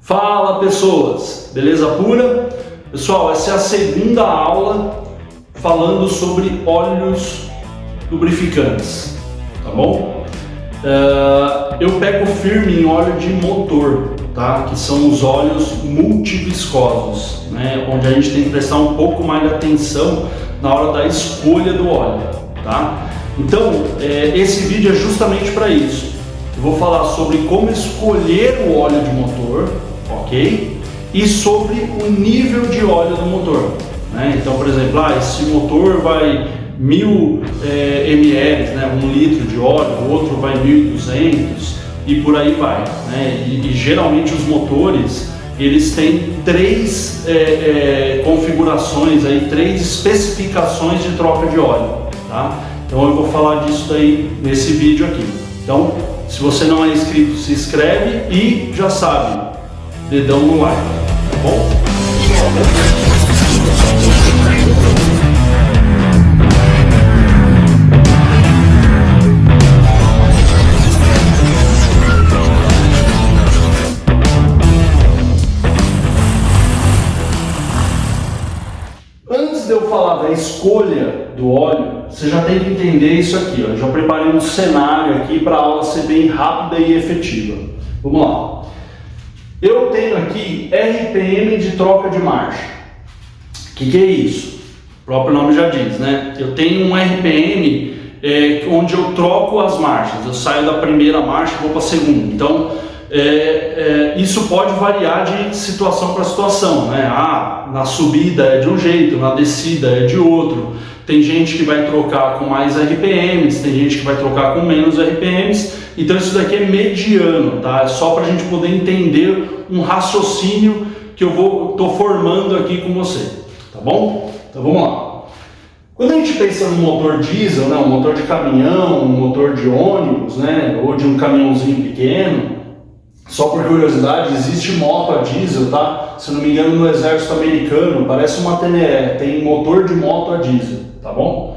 Fala pessoas, beleza pura? Pessoal, essa é a segunda aula falando sobre óleos lubrificantes, tá bom? Eu pego firme em óleo de motor, tá? Que são os óleos multiviscosos, né? Onde a gente tem que prestar um pouco mais de atenção na hora da escolha do óleo, tá? Então, esse vídeo é justamente para isso. Eu vou falar sobre como escolher o óleo de motor, ok? E sobre o nível de óleo do motor, né? Então, por exemplo, esse motor vai 1000 ml, né? 1 litro de óleo, o outro vai 1200 e por aí vai, né? E geralmente os motores eles têm três configurações aí, três especificações de troca de óleo, tá? Então eu vou falar disso daí nesse vídeo aqui. Então, se você não é inscrito, se inscreve e já sabe, dedão no like, tá bom? Antes de eu falar da escolha do óleo, você já tem que entender isso aqui, ó. Eu já preparei um cenário aqui para a aula ser bem rápida e efetiva. Vamos lá. Eu tenho aqui RPM de troca de marcha. O que é isso? O próprio nome já diz, né? Eu tenho um RPM onde eu troco as marchas. Eu saio da primeira marcha e vou para a segunda. Então, isso pode variar de situação para situação, né? Na subida é de um jeito, na descida é de outro. Tem gente que vai trocar com mais RPMs, tem gente que vai trocar com menos RPMs. Então isso daqui é mediano, tá? É só para a gente poder entender um raciocínio que eu tô formando aqui com você, tá bom? Então vamos lá. Quando a gente pensa no motor diesel, né, um motor de caminhão, um motor de ônibus, né, ou de um caminhãozinho pequeno, só por curiosidade, existe moto a diesel, tá? Se não me engano, no exército americano, parece uma Teneré, tem motor de moto a diesel, tá bom?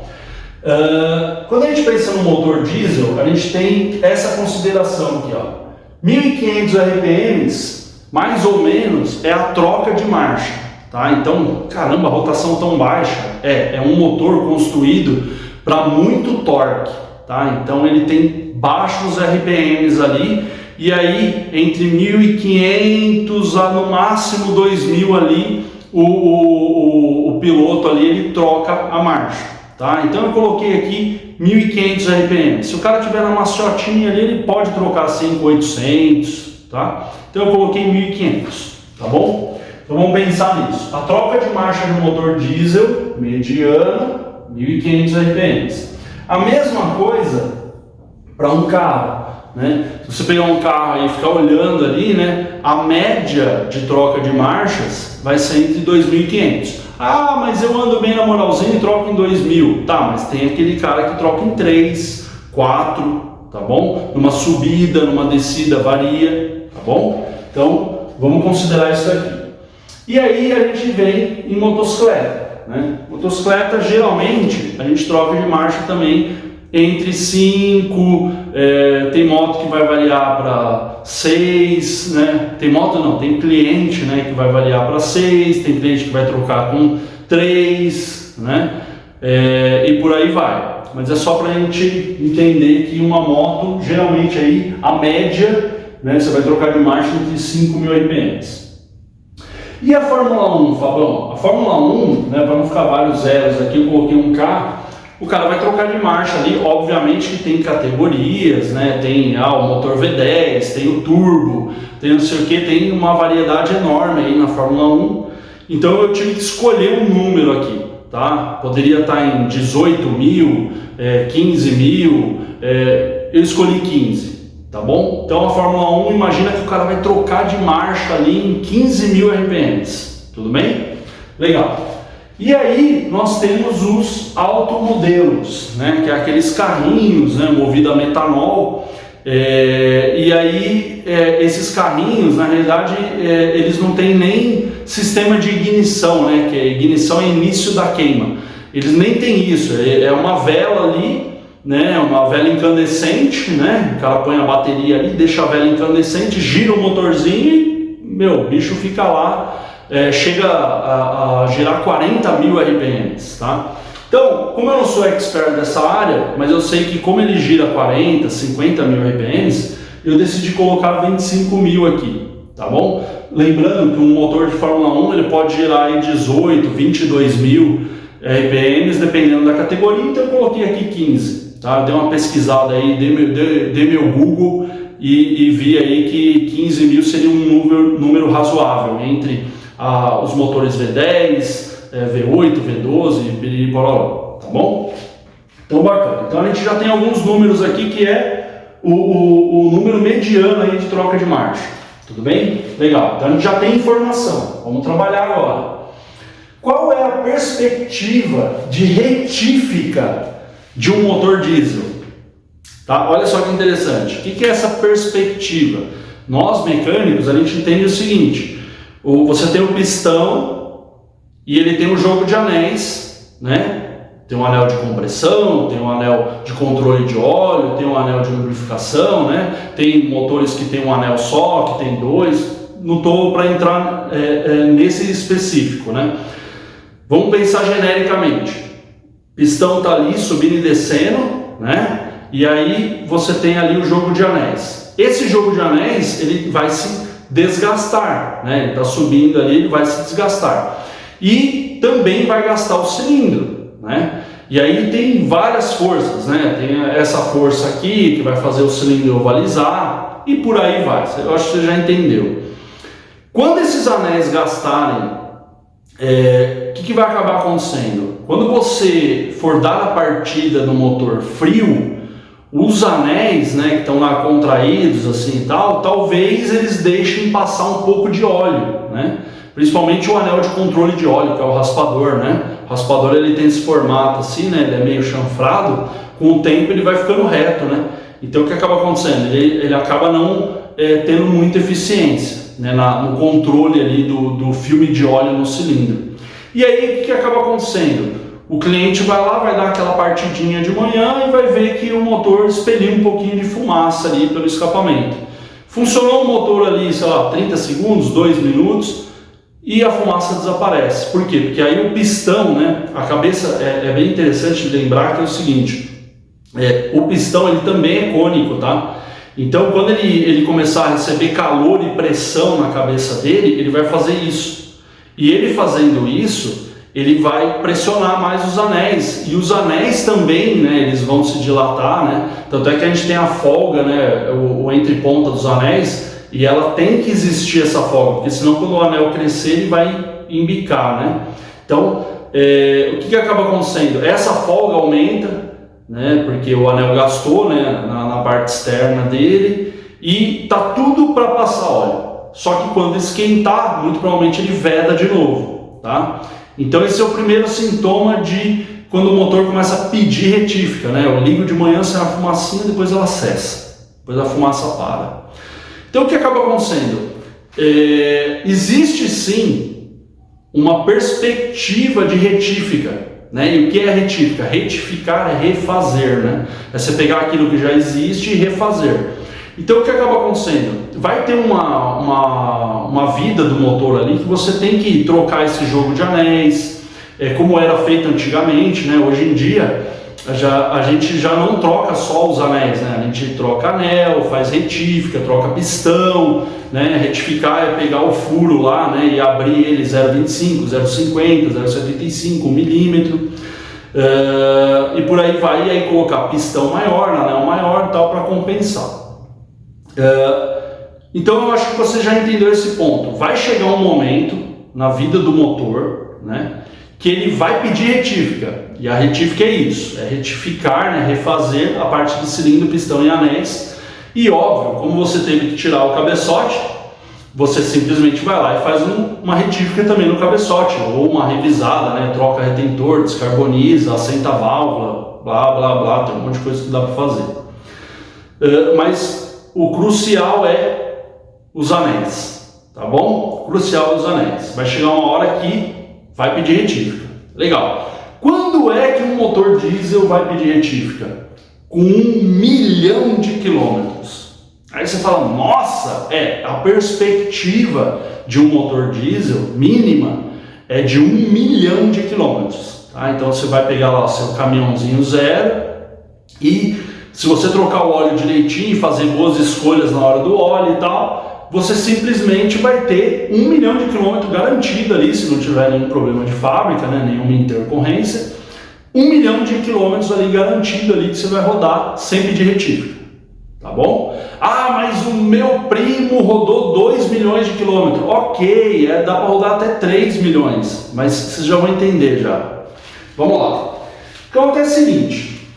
Quando a gente pensa no motor diesel, a gente tem essa consideração aqui, ó. 1500 RPMs, mais ou menos, é a troca de marcha, tá? Então, caramba, a rotação tão baixa, é um motor construído para muito torque, tá? Então ele tem baixos RPMs ali, e aí entre 1500 a no máximo 2000 ali, o piloto ali ele troca a marcha. Tá? Então eu coloquei aqui 1500 RPM. Se o cara tiver na maciotinha ali, ele pode trocar assim com 800, tá? Então eu coloquei 1500, tá bom? Então vamos pensar nisso. A troca de marcha do motor diesel, mediana, 1500 RPM. A mesma coisa para um carro, né? Se você pegar um carro e ficar olhando ali, né? A média de troca de marchas vai ser entre 2500. Mas eu ando bem na moralzinha e troco em 2000. Tá, mas tem aquele cara que troca em 3, 4, tá bom? Numa subida, numa descida, varia, tá bom? Então, vamos considerar isso aqui. E aí a gente vem em motocicleta, né? Motocicleta, geralmente, a gente troca de marcha também entre 5, tem moto que vai variar para 6, né? Tem moto não, tem cliente, né, que vai variar para 6, tem cliente que vai trocar com 3, né? E por aí vai. Mas é só para a gente entender que uma moto, geralmente aí, a média, né, você vai trocar de marcha entre 5.000 RPMs. E a Fórmula 1, Fabão? A Fórmula 1, né, para não ficar vários zeros aqui, eu coloquei um K. O cara vai trocar de marcha ali, obviamente que tem categorias, né? Tem o motor V10, tem o turbo, tem não sei o que, tem uma variedade enorme aí na Fórmula 1. Então eu tive que escolher um número aqui, tá? Poderia estar em 18.000, 15.000, eu escolhi 15, tá bom? Então a Fórmula 1, imagina que o cara vai trocar de marcha ali em 15.000 RPMs, tudo bem? Legal. E aí nós temos os automodelos, né, que é aqueles carrinhos, né, movidos a metanol, e aí esses carrinhos, na realidade, eles não têm nem sistema de ignição, né, que a ignição é início da queima. Eles nem têm isso, é uma vela ali, né, uma vela incandescente, né, o cara põe a bateria ali, deixa a vela incandescente, gira o motorzinho e meu, o bicho fica lá, chega a girar 40.000 RPMs, tá? Então, como eu não sou expert dessa área, mas eu sei que como ele gira 40, 50.000 RPMs, eu decidi colocar 25.000 aqui, tá bom? Lembrando que um motor de Fórmula 1 ele pode girar aí 18, 22.000 RPMs, dependendo da categoria, então eu coloquei aqui 15, tá? Eu dei uma pesquisada aí, dei meu Google e vi aí que 15.000 seria um número razoável entre os motores V10, V8, V12 e pororó, tá bom? Então bacana. Então a gente já tem alguns números aqui que é o número mediano aí de troca de marcha. Tudo bem? Legal. Então a gente já tem informação. Vamos trabalhar agora. Qual é a perspectiva de retífica de um motor diesel? Tá? Olha só que interessante. O que é essa perspectiva? Nós mecânicos a gente entende o seguinte: você tem o pistão e ele tem um jogo de anéis, né? Tem um anel de compressão, tem um anel de controle de óleo, tem um anel de lubrificação, né? Tem motores que tem um anel só, que tem dois. Não estou para entrar nesse específico, né? Vamos pensar genericamente. Pistão está ali subindo e descendo, né? E aí você tem ali o jogo de anéis. Esse jogo de anéis ele vai se desgastar, né? Ele está subindo ali, ele vai se desgastar. E também vai gastar o cilindro, né? E aí tem várias forças, né? Tem essa força aqui que vai fazer o cilindro ovalizar e por aí vai. Eu acho que você já entendeu. Quando esses anéis gastarem, o que vai acabar acontecendo? Quando você for dar a partida no motor frio, os anéis, né, que estão lá contraídos assim e tal, talvez eles deixem passar um pouco de óleo, né? Principalmente o anel de controle de óleo, que é o raspador, né? O raspador ele tem esse formato assim, né? Ele é meio chanfrado, com o tempo ele vai ficando reto, né? Então o que acaba acontecendo? Ele acaba não tendo muita eficiência, né? No controle ali do filme de óleo no cilindro. E aí o que acaba acontecendo? O cliente vai lá, vai dar aquela partidinha de manhã e vai ver que o motor expeliu um pouquinho de fumaça ali pelo escapamento. Funcionou o motor ali, sei lá, 30 segundos, 2 minutos, e a fumaça desaparece. Por quê? Porque aí o pistão, né, a cabeça, é bem interessante lembrar que é o seguinte, o pistão ele também é cônico, tá? Então quando ele começar a receber calor e pressão na cabeça dele, ele vai fazer isso. E ele fazendo isso, ele vai pressionar mais os anéis, e os anéis também, né, eles vão se dilatar, né? Tanto é que a gente tem a folga, né, o entreponta dos anéis, e ela tem que existir essa folga, porque senão quando o anel crescer ele vai embicar, né? Então, o que acaba acontecendo? Essa folga aumenta, né, porque o anel gastou, né, na parte externa dele, e tá tudo para passar óleo. Só que quando esquentar, muito provavelmente ele veda de novo, tá? Então esse é o primeiro sintoma de quando o motor começa a pedir retífica, né? Eu ligo de manhã, sai uma fumacinha, depois ela cessa, depois a fumaça para. Então o que acaba acontecendo? Existe sim uma perspectiva de retífica, né? E o que é retífica? Retificar é refazer, né? É você pegar aquilo que já existe e refazer. Então o que acaba acontecendo? Vai ter uma vida do motor ali que você tem que trocar esse jogo de anéis, como era feito antigamente, né? Hoje em dia a gente já não troca só os anéis, né? A gente troca anel, faz retífica, troca pistão, né? Retificar é pegar o furo lá, né, e abrir ele 0,25, 0,50, 0,75, 1 milímetro, e por aí vai, e aí colocar pistão maior, anel maior e tal para compensar. Então eu acho que você já entendeu esse ponto. Vai chegar um momento na vida do motor, né, que ele vai pedir retífica, e a retífica é isso, é retificar, né, refazer a parte de cilindro, pistão e anéis. E óbvio, como você teve que tirar o cabeçote, você simplesmente vai lá e faz uma retífica também no cabeçote, ou uma revisada, né, troca retentor, descarboniza, assenta a válvula, blá blá blá, tem um monte de coisa que dá para fazer. Mas o crucial é os anéis, tá bom? O crucial é os anéis. Vai chegar uma hora que vai pedir retífica. Legal. Quando é que um motor diesel vai pedir retífica? Com 1 milhão de quilômetros. Aí você fala, nossa, a perspectiva de um motor diesel mínima é de 1 milhão de quilômetros. Tá? Então você vai pegar lá o seu caminhãozinho zero e se você trocar o óleo direitinho e fazer boas escolhas na hora do óleo e tal, você simplesmente vai ter 1 milhão de quilômetros garantido ali, se não tiver nenhum problema de fábrica, né, nenhuma intercorrência, 1 milhão de quilômetros ali garantido ali que você vai rodar sem pedir retífica. Tá bom? Ah, mas o meu primo rodou 2 milhões de quilômetros. Ok, dá para rodar até 3 milhões, mas vocês já vão entender já. Vamos lá. O que acontece é o seguinte,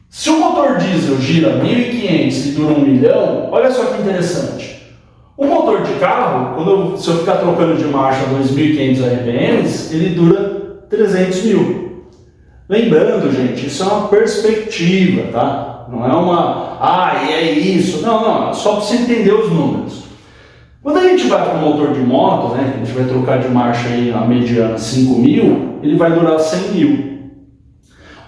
se o motor diesel gira 1.500 e dura 1 milhão, olha só que interessante. O motor de carro, se eu ficar trocando de marcha 2.500 RPMs, ele dura 300 mil. Lembrando, gente, isso é uma perspectiva, tá? Não é uma, é isso. Não, só para você entender os números. Quando a gente vai para o motor de moto, né, que a gente vai trocar de marcha aí a mediana 5 mil, ele vai durar 100 mil.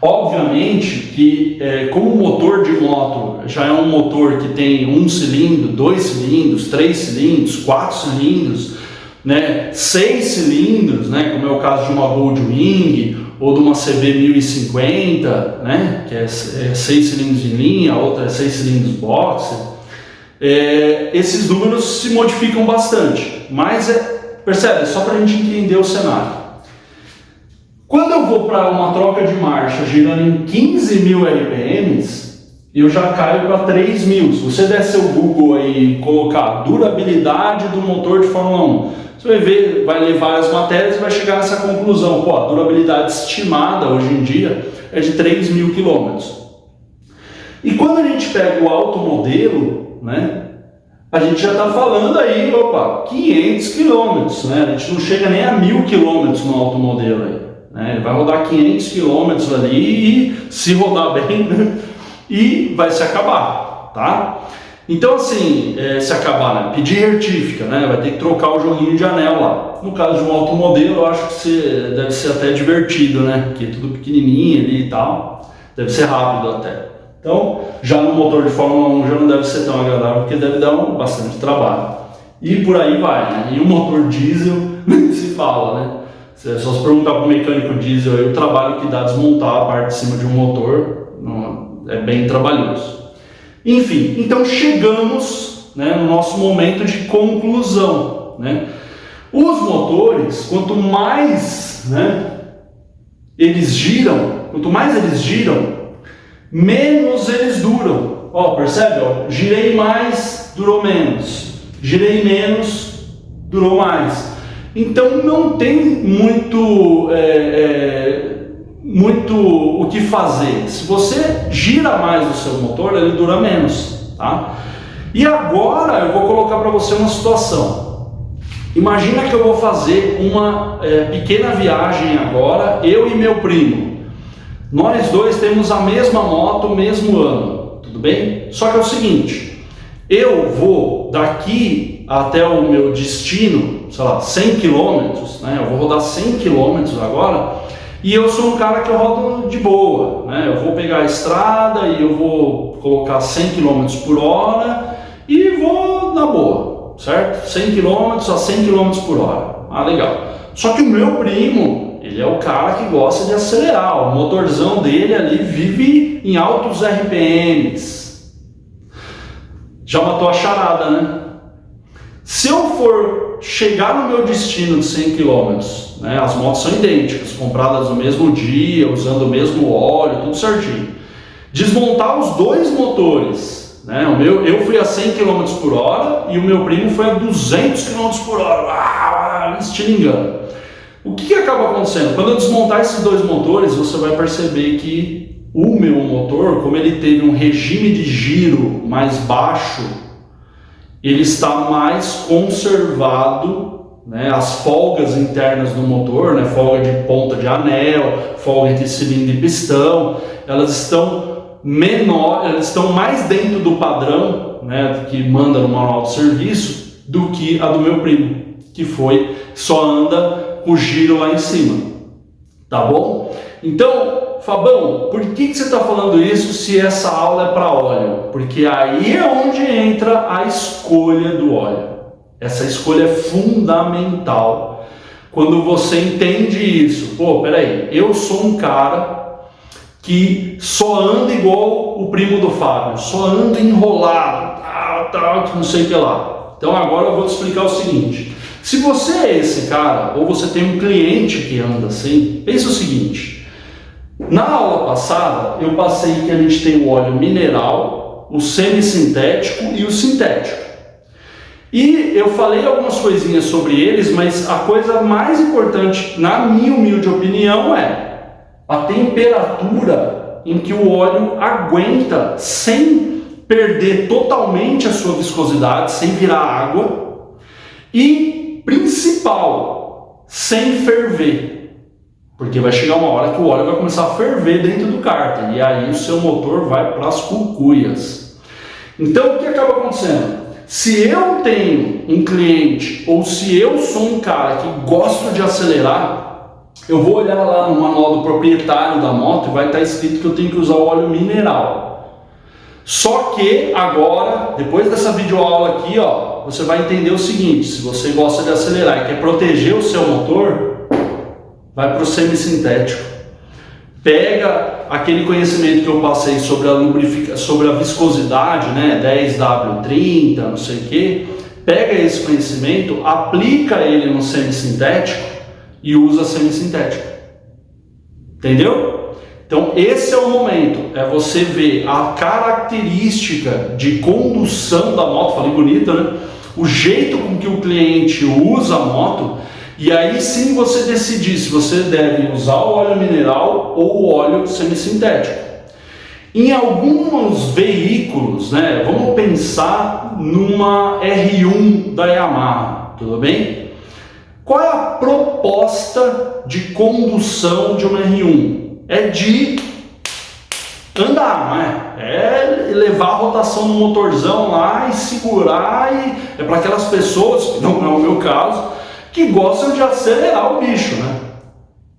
Obviamente que, como o motor de moto já é um motor que tem 1 cilindro, 2 cilindros, 3 cilindros, 4 cilindros, né, 6 cilindros, né, como é o caso de uma Goldwing ou de uma CB 1050, né, que é 6 cilindros em linha, a outra é 6 cilindros boxer, esses números se modificam bastante, mas percebe, só para a gente entender o cenário. Quando eu vou para uma troca de marcha girando em 15 mil RPMs, eu já caio para 3 mil. Se você der seu Google aí e colocar durabilidade do motor de Fórmula 1, você vai ver, vai ler várias matérias e vai chegar nessa conclusão. Pô, a durabilidade estimada hoje em dia é de 3 mil quilômetros. E quando a gente pega o alto modelo, né, a gente já está falando aí, 500 quilômetros, né? A gente não chega nem a 1.000 quilômetros no alto modelo aí. Ele vai rodar 500 quilômetros ali e se rodar bem, né, e vai se acabar, tá? Então assim, se acabar, né, pedir retífica, né, vai ter que trocar o joguinho de anel lá. No caso de um alto modelo, eu acho que deve ser até divertido, né, porque é tudo pequenininho ali e tal, deve ser rápido até. Então, já no motor de Fórmula 1 já não deve ser tão agradável, porque deve dar bastante trabalho. E por aí vai, né, e o motor diesel nem se fala, né. É só se perguntar para o mecânico diesel aí, o trabalho que dá desmontar a parte de cima de um motor é bem trabalhoso. Enfim, então chegamos, né, no nosso momento de conclusão, né? Os motores, quanto mais, né, eles giram, menos eles duram. Percebe? Girei mais, durou menos. Girei menos, durou mais. Então não tem muito o que fazer. Se você gira mais o seu motor, ele dura menos, tá? E agora eu vou colocar para você uma situação. Imagina que eu vou fazer uma pequena viagem agora, eu e meu primo. Nós dois temos a mesma moto, o mesmo ano, tudo bem? Só que é o seguinte, eu vou daqui até o meu destino, sei lá, 100 quilômetros, né? Eu vou rodar 100 quilômetros agora, e eu sou um cara que eu rodo de boa, né? Eu vou pegar a estrada e eu vou colocar 100 quilômetros por hora e vou na boa, certo? 100 quilômetros a 100 quilômetros por hora, legal. Só que o meu primo, ele é o cara que gosta de acelerar, o motorzão dele ali vive em altos RPMs. Já matou a charada, né? Se eu for chegar no meu destino de 100 km, né, as motos são idênticas, compradas no mesmo dia, usando o mesmo óleo, tudo certinho. Desmontar os dois motores, né, eu fui a 100 km por hora e o meu primo foi a 200 km por hora, estilingando. O que acaba acontecendo? Quando eu desmontar esses dois motores, você vai perceber que o meu motor, como ele teve um regime de giro mais baixo, ele está mais conservado, né? As folgas internas do motor, né? Folga de ponta de anel, folga entre cilindro e pistão, elas estão menor, elas estão mais dentro do padrão, né, que manda no manual de serviço, do que a do meu primo, que só anda com o giro lá em cima, tá bom? Então Fabão, por que você está falando isso se essa aula é para óleo? Porque aí é onde entra a escolha do óleo. Essa escolha é fundamental. Quando você entende isso, pô, peraí, eu sou um cara que só anda igual o primo do Fábio, só anda enrolado, tal, não sei o que lá. Então agora eu vou te explicar o seguinte. Se você é esse cara, ou você tem um cliente que anda assim, pensa o seguinte. Na aula passada, eu passei que a gente tem o óleo mineral, o semissintético e o sintético. E eu falei algumas coisinhas sobre eles, mas a coisa mais importante, na minha humilde opinião, é a temperatura em que o óleo aguenta sem perder totalmente a sua viscosidade, sem virar água e, principal, sem ferver. Porque vai chegar uma hora que o óleo vai começar a ferver dentro do cárter e aí o seu motor vai para as cucuias. Então o que acaba acontecendo? Se eu tenho um cliente ou se eu sou um cara que gosta de acelerar, eu vou olhar lá no manual do proprietário da moto e vai estar escrito que eu tenho que usar o óleo mineral. Só que agora, depois dessa videoaula aqui, ó, você vai entender o seguinte: se você gosta de acelerar e quer proteger o seu motor, vai para o semissintético. Pega aquele conhecimento que eu passei sobre a viscosidade, né, 10W30, não sei o que. Pega esse conhecimento, aplica ele no semissintético e usa semissintético. Entendeu? Então esse é o momento, é você ver a característica de condução da moto, falei bonita, né? O jeito com que o cliente usa a moto. E aí sim você decidir se você deve usar o óleo mineral ou o óleo semissintético. Em alguns veículos, né, vamos pensar numa R1 da Yamaha, tudo bem? Qual é a proposta de condução de uma R1? É de andar, não é? É levar a rotação no motorzão lá e segurar, e é para aquelas pessoas, não é o meu caso, que gostam de acelerar o bicho, né?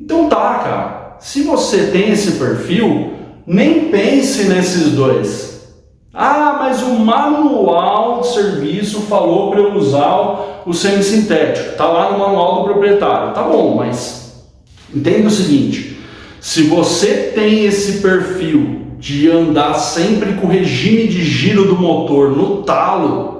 Então tá, cara, se você tem esse perfil, nem pense nesses dois. Ah, mas o manual de serviço falou para eu usar o semissintético, tá lá no manual do proprietário. Tá bom, mas entenda o seguinte: se você tem esse perfil de andar sempre com o regime de giro do motor no talo,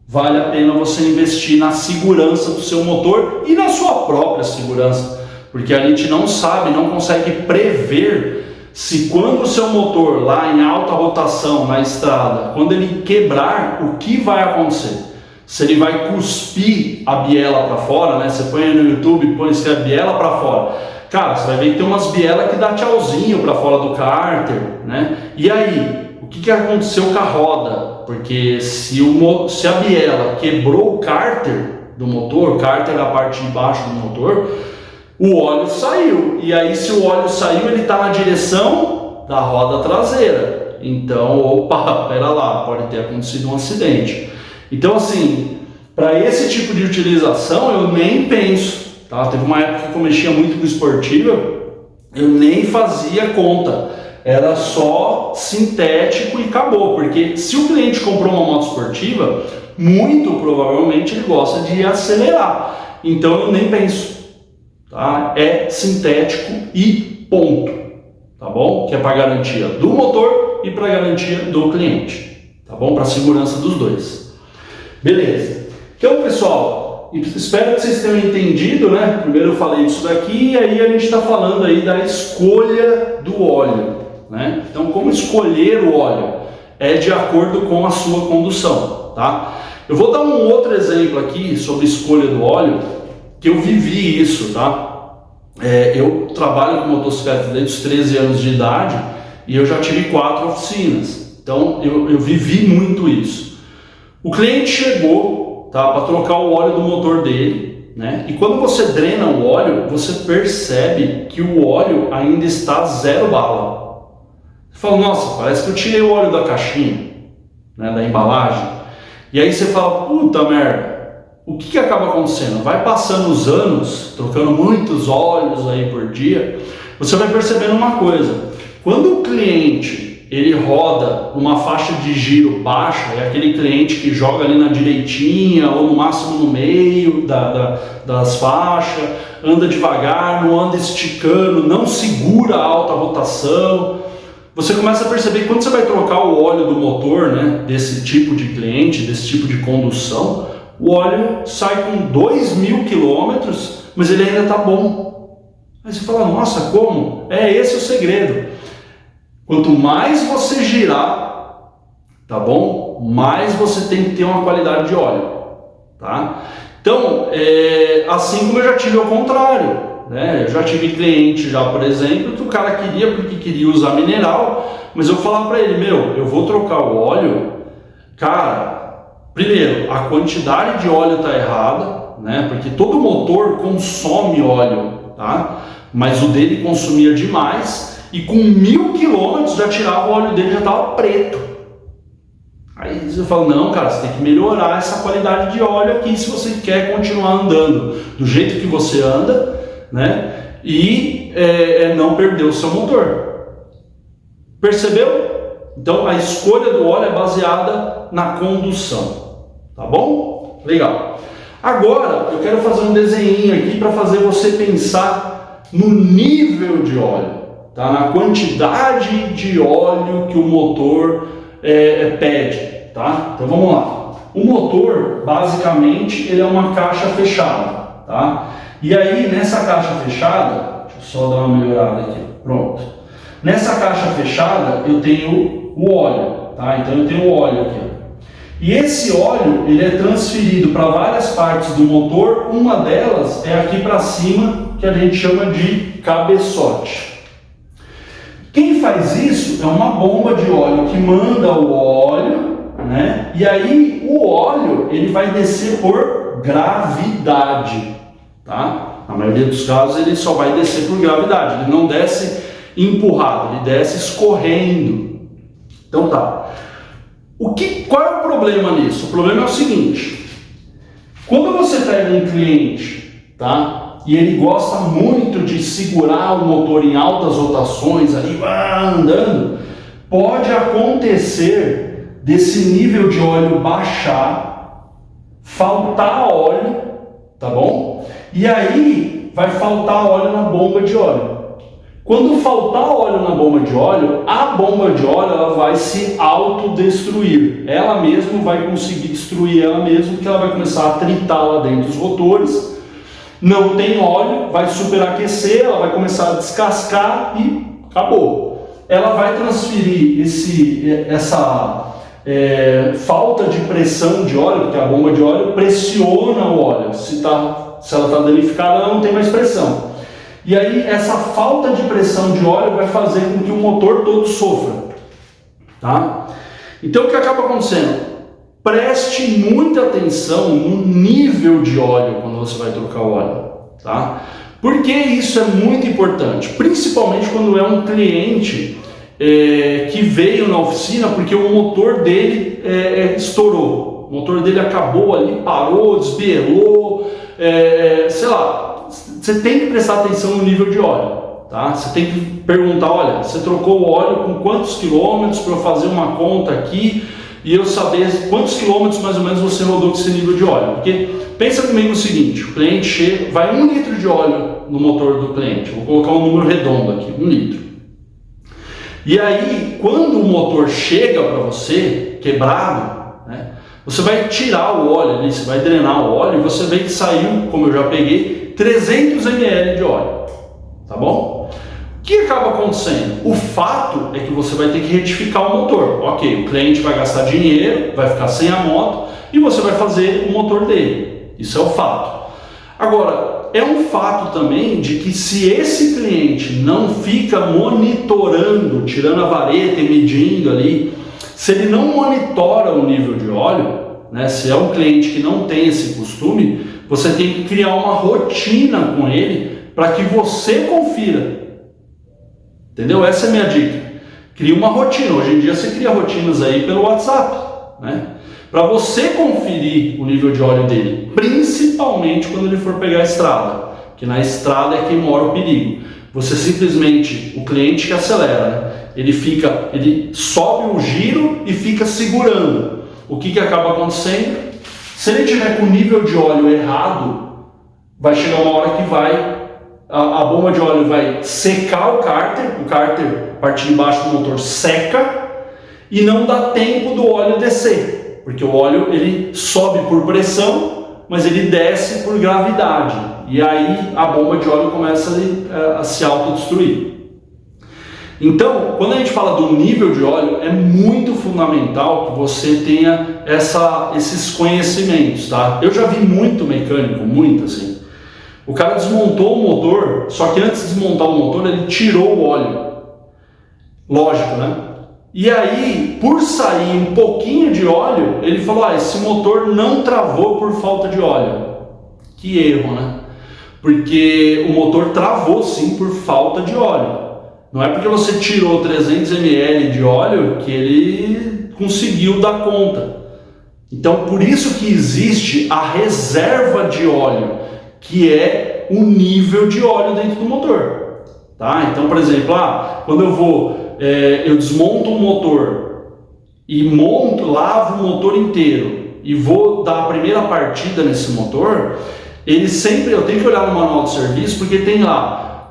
vale a pena você investir na segurança do seu motor e na sua própria segurança, porque a gente não sabe, não consegue prever se quando o seu motor lá em alta rotação na estrada, quando ele quebrar, o que vai acontecer? Se ele vai cuspir a biela para fora, né? Você põe no YouTube, põe a biela para fora. Cara, você vai ver que tem umas bielas que dá tchauzinho para fora do cárter, né? E aí, o que aconteceu com a roda? Porque se a biela quebrou o cárter do motor, o cárter é a parte de baixo do motor, o óleo saiu. E aí, se o óleo saiu, ele está na direção da roda traseira. Então, opa, pera lá, pode ter acontecido um acidente. Então, assim, para esse tipo de utilização, eu nem penso. Tá? Teve uma época que eu mexia muito com esportiva, eu nem fazia conta. Era só sintético e acabou, porque se o cliente comprou uma moto esportiva, muito provavelmente ele gosta de acelerar. Então eu nem penso, tá? É sintético e ponto, tá bom? Que é para garantia do motor e para garantia do cliente, tá bom? Para segurança dos dois. Beleza. Então, pessoal, espero que vocês tenham entendido, né? Primeiro eu falei disso daqui e aí a gente está falando aí da escolha do óleo. Né? Então, como escolher o óleo? É de acordo com a sua condução, tá? Eu vou dar um outro exemplo aqui sobre escolha do óleo, que eu vivi isso, tá? Eu trabalho com motocicleta desde os 13 anos de idade e eu já tive 4 oficinas, então eu vivi muito isso. O cliente chegou, tá, para trocar o óleo do motor dele, né? E quando você drena o óleo, você percebe que o óleo ainda está 0 bala. Você fala, nossa, parece que eu tirei o óleo da caixinha, né, da embalagem. E aí você fala, puta merda, o que acaba acontecendo? Vai passando os anos, trocando muitos óleos aí por dia, você vai percebendo uma coisa. Quando o cliente ele roda numa faixa de giro baixa, é aquele cliente que joga ali na direitinha ou no máximo no meio das faixas, anda devagar, não anda esticando, não segura a alta rotação. Você começa a perceber que quando você vai trocar o óleo do motor, né, desse tipo de cliente, desse tipo de condução, o óleo sai com 2.000 quilômetros, mas ele ainda está bom. Aí você fala, nossa, como? É esse o segredo. Quanto mais você girar, tá bom? Mais você tem que ter uma qualidade de óleo, tá? Então, assim como eu já tive ao contrário, né? Eu já tive cliente já, por exemplo, que o cara queria porque queria usar mineral, mas eu falava para ele, eu vou trocar o óleo, cara, primeiro, a quantidade de óleo tá errada, né? Porque todo motor consome óleo, tá? Mas o dele consumia demais e com 1.000 quilômetros já tirava o óleo dele, já estava preto. Aí você fala, não, cara, você tem que melhorar essa qualidade de óleo aqui se você quer continuar andando do jeito que você anda, né? E não perder o seu motor. Percebeu? Então a escolha do óleo é baseada na condução, tá bom? Legal. Agora eu quero fazer um desenho aqui para fazer você pensar no nível de óleo, tá? Na quantidade de óleo que o motor pede, tá? Então vamos lá. O motor, basicamente, ele é uma caixa fechada, tá? E aí, nessa caixa fechada, deixa eu só dar uma melhorada aqui, pronto. Nessa caixa fechada, eu tenho o óleo, tá? Então eu tenho o óleo aqui, ó. E esse óleo, ele é transferido para várias partes do motor, uma delas é aqui para cima, que a gente chama de cabeçote. Quem faz isso é uma bomba de óleo que manda o óleo, né? E aí o óleo ele vai descer por gravidade, tá? Na maioria dos casos ele só vai descer por gravidade, ele não desce empurrado, ele desce escorrendo. Então tá. Qual é o problema nisso? O problema é o seguinte: quando você pega um cliente, tá? E ele gosta muito de segurar o motor em altas rotações, ali andando, pode acontecer desse nível de óleo baixar, faltar óleo, tá bom? E aí vai faltar óleo na bomba de óleo. Quando faltar óleo na bomba de óleo, a bomba de óleo ela vai se autodestruir. Ela mesma vai conseguir destruir ela mesma, porque ela vai começar a tritar lá dentro os rotores. Não tem óleo, vai superaquecer, ela vai começar a descascar e acabou. Ela vai transferir essa falta de pressão de óleo, porque a bomba de óleo pressiona o óleo. Se ela está danificada, ela não tem mais pressão. E aí essa falta de pressão de óleo vai fazer com que o motor todo sofra, tá? Então o que acaba acontecendo? Preste muita atenção no nível de óleo quando você vai trocar o óleo, tá? Porque isso é muito importante, principalmente quando é um cliente que veio na oficina porque o motor dele estourou, o motor dele acabou ali, parou, desbielou, sei lá. Você tem que prestar atenção no nível de óleo, tá? Você tem que perguntar, olha, você trocou o óleo com quantos quilômetros para eu fazer uma conta aqui e eu saber quantos quilômetros mais ou menos você rodou com esse nível de óleo. Porque pensa comigo o seguinte, o cliente chega, vai 1 litro de óleo no motor do cliente, vou colocar um número redondo aqui, 1 litro. E aí, quando o motor chega para você, quebrado, né, você vai tirar o óleo ali, você vai drenar o óleo e você vê que saiu, como eu já peguei, 300 ml de óleo, tá bom? O que acaba acontecendo? O fato é que você vai ter que retificar o motor. Ok, o cliente vai gastar dinheiro, vai ficar sem a moto e você vai fazer o motor dele. Isso é o fato. Agora, é um fato também de que se esse cliente não fica monitorando, tirando a vareta e medindo ali, se ele não monitora o nível de óleo, né, se é um cliente que não tem esse costume, você tem que criar uma rotina com ele para que você confira. Entendeu? Essa é a minha dica. Cria uma rotina. Hoje em dia você cria rotinas aí pelo WhatsApp, né? Para você conferir o nível de óleo dele, principalmente quando ele for pegar a estrada, que na estrada é que mora o perigo. você simplesmente, o cliente que acelera, né? Ele sobe o giro e fica segurando. O que acaba acontecendo? Se ele tiver com o nível de óleo errado, vai chegar uma hora que a bomba de óleo vai secar o cárter, a parte de baixo do motor seca e não dá tempo do óleo descer, porque o óleo ele sobe por pressão, mas ele desce por gravidade, e aí a bomba de óleo começa a se autodestruir. Então, quando a gente fala do nível de óleo, é muito fundamental que você tenha esses conhecimentos, tá? Eu já vi muito mecânico, muito assim. O cara desmontou o motor, só que antes de desmontar o motor, ele tirou o óleo. Lógico, né? E aí, por sair um pouquinho de óleo, ele falou, esse motor não travou por falta de óleo. Que erro, né? Porque o motor travou sim por falta de óleo. Não é porque você tirou 300 ml de óleo que ele conseguiu dar conta. Então, por isso que existe a reserva de óleo, que é o nível de óleo dentro do motor. Tá? Então, por exemplo, quando eu desmonto o motor e lavo o motor inteiro e vou dar a primeira partida nesse motor, eu tenho que olhar no manual de serviço, porque tem lá,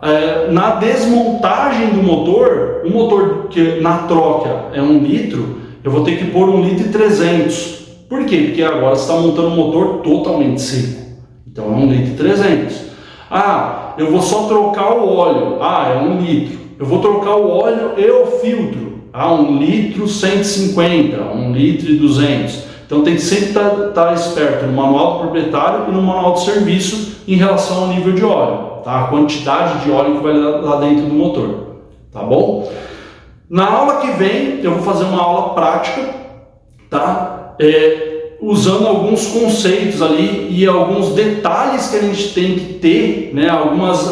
na desmontagem do motor, o motor que na troca é 1 litro, eu vou ter que pôr 1,3 litros. Por quê? Porque agora você está montando um motor totalmente seco. Então é 1,3 litros. Eu vou só trocar o óleo. É 1 litro. Eu vou trocar o óleo e o filtro. 1 litro 150, 1 litro e 200. Então tem que sempre estar esperto no manual do proprietário e no manual de serviço em relação ao nível de óleo, tá? A quantidade de óleo que vai lá dentro do motor, tá bom? Na aula que vem eu vou fazer uma aula prática, tá? Usando alguns conceitos ali e alguns detalhes que a gente tem que ter, né? Algumas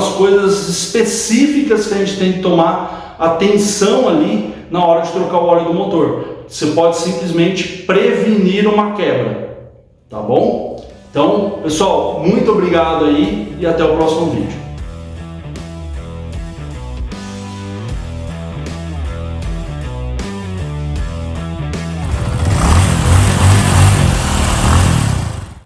coisas específicas que a gente tem que tomar atenção ali na hora de trocar o óleo do motor. Você pode simplesmente prevenir uma quebra, tá bom? Então, pessoal, muito obrigado aí e até o próximo vídeo.